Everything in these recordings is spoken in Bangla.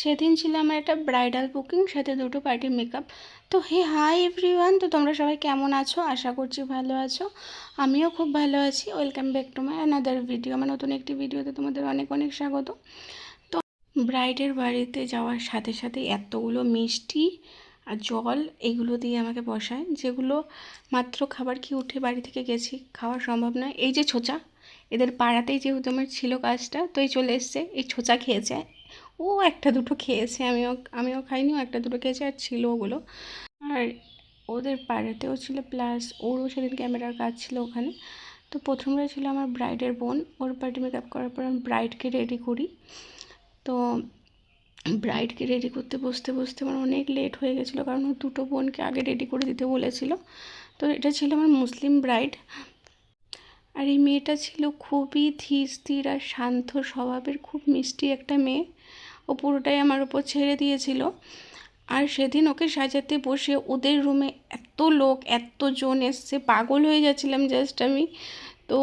সেদিন ছিল আমার একটা ব্রাইডাল বুকিং, সাথে দুটো পার্টির মেকআপ। তো হাই এভরিওয়ান, তো তোমরা সবাই কেমন আছো? আশা করছি ভালো আছো। আমিও খুব ভালো আছি। Welcome back to my another video. আমার নতুন একটি ভিডিওতে তোমাদের অনেক অনেক স্বাগত। তো ব্রাইডের বাড়িতে যাওয়ার সাথে সাথে এতগুলো মিষ্টি আর জল এগুলো দিয়ে আমাকে বসায়, যেগুলো মাত্র খাবার খেয়ে উঠে বাড়ি থেকে গেছি, খাওয়া সম্ভব নয়। এই যে ছোচা, এদের পাড়াতেই যেহেতু আমার ছিল কাজটা, তো এই চলে এসছে, এই ছোচা খেয়েছে। ও একটা দুটো খেয়েছে, আমিও খাইনি, ও একটা দুটো খেয়েছে, আর ছিল ওগুলো। আর ওদের পাড়াতেও ছিল, প্লাস ওরও সেদিন ক্যামেরার কাজ ছিল ওখানে। তো প্রথমটা ছিল আমার ব্রাইডের বোন, ওর পার্টি মেকআপ করার পর আমি ব্রাইডকে রেডি করি। তো ব্রাইডকে রেডি করতে বসতে বসতে আমার অনেক লেট হয়ে গেছিলো, কারণ ও দুটো বোনকে আগে রেডি করে দিতে বলেছিল। তো এটা ছিল আমার মুসলিম ব্রাইড। আর এই মেয়েটা ছিল খুবই ধীর স্থির আর শান্ত স্বভাবের, খুব মিষ্টি একটা মেয়ে। ও পুরোটাই আমার উপর ছেড়ে দিয়েছিল। আর সেদিন ওকে সাজাতে বসে ওদের রুমে এত লোক, এতজন এসছে, পাগল হয়ে যাচ্ছিলাম জাস্ট আমি। তো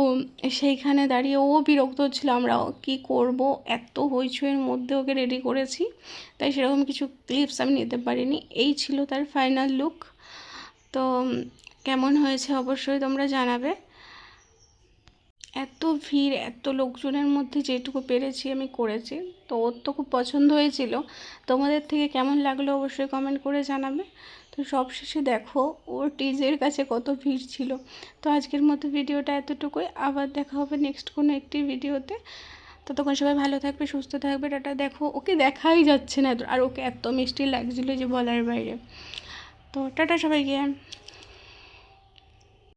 সেইখানে দাঁড়িয়ে ও বিরক্ত হচ্ছিলো, আমরা কী করব, এত হইচইয়ের মধ্যে ওকে রেডি করেছি, তাই সেরকম কিছু ক্লিপস আমি নিতে পারিনি। এই ছিল তার ফাইনাল লুক। তো কেমন হয়েছে অবশ্যই তোমরা জানাবে। এত ভিড়, এত লোকজনের মধ্যে যেটুকু পেরেছি আমি করেছি। তো ওর তো খুব পছন্দ হয়েছিল। তোমাদের থেকে কেমন লাগলো অবশ্যই কমেন্ট করে জানাবে। তো সবশেষে দেখো ওর টিজের কাছে কত ভিড় ছিল। তো আজকের মতো ভিডিওটা এতটুকুই, আবার দেখা হবে নেক্সট কোনো একটি ভিডিওতে। ততক্ষণ সবাই ভালো থাকবে, সুস্থ থাকবে, টাটা। দেখো ওকে দেখাই যাচ্ছে না, আর ওকে এত মিষ্টি লাগছিলো যে বলার বাইরে। তো টাটা সবাইকে।